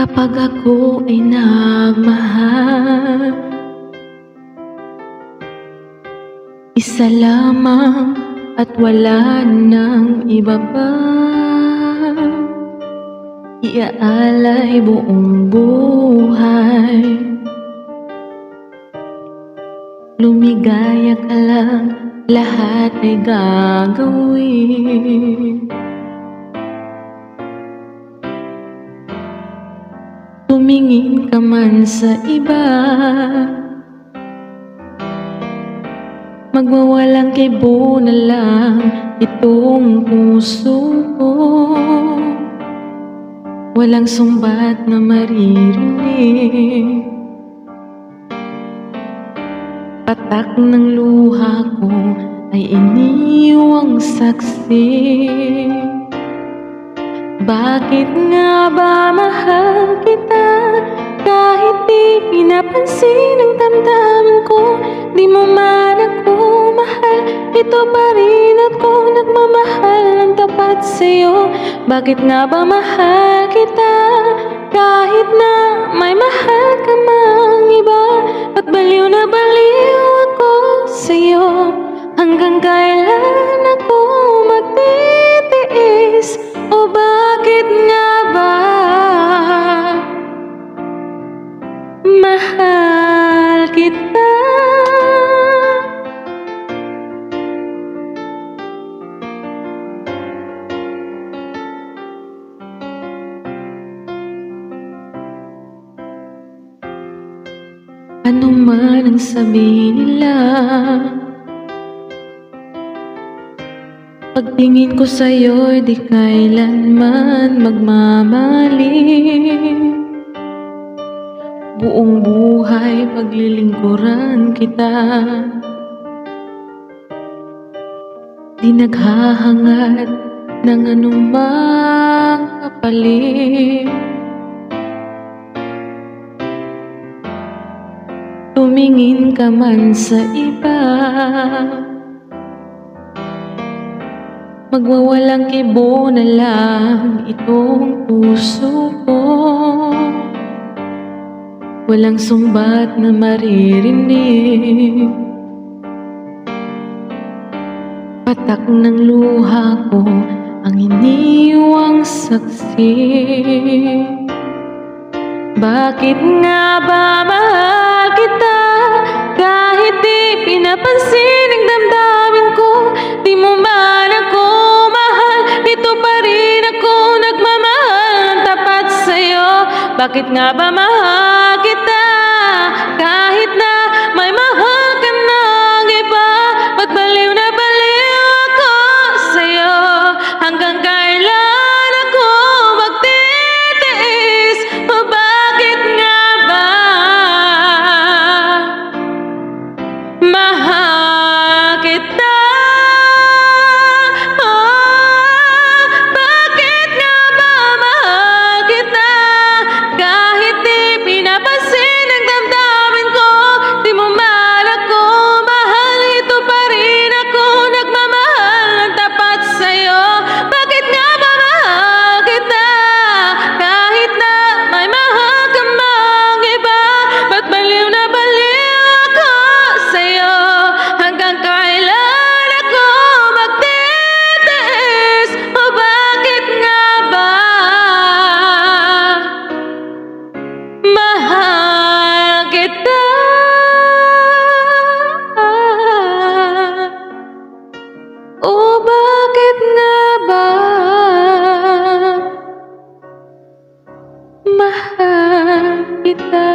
Kapag ako ay nagmahal, isa lamang at wala nang iba pa. Iaalay buong buhay, lumigaya ka lang, lahat ay gagawin. Tumingin ka man sa iba, magwawalang kibo na lang itong puso ko. Walang sumbat na maririnig, patak ng luha ko ay iniwang saksi. Bakit nga ba mahal kita? Kahit di pinapansin ang damdamin ko, di mo man ako mahal, ito pa rin ako nagmamahal ng tapat sa'yo. Bakit nga ba mahal kita? Kahit na may mahal ka mang iba, at baliw na baliw ako sa'yo. Hanggang kailan ako magtitiis? O bakit nga ba mahal kita? Ano man ang sabihin nila, pagtingin ko sa'yo'y di kailanman magmamali. Buong buhay paglilingkuran kita, di naghahangad ng anumang kapalit. Tumingin ka man sa iba, magwawalang kibo na lang itong puso ko. Walang sumbat na maririnig, patak ng luha ko ang iniwang saksi. Bakit nga ba mahal kita? Kahit di pinapansin ang damdamin ko, di mo man ako mahal, ito pa rin ako nagmamahal ng tapat sa'yo. Bakit nga ba mahal kita? Kahit na may mahal ka ng iba, ba't baliw na baliw ako sa'yo? Hanggang kailan ako magtitiis? O bakit nga ba mahal kita? Bakit nga ba mahal kita? Kahit di pinapansin ang damdamin ko, di mo man ako mahal, ito pa rin ako nagmamahal ng tapat sa'yo. Bakit nga ba mahal kita? Kahit na may mahal ka mang iba, ba't baliw na baliw ako sa'yo? Hanggang kailan ako magtitiis? O bakit nga ba mahal kita? O bakit nga ba mahal kita?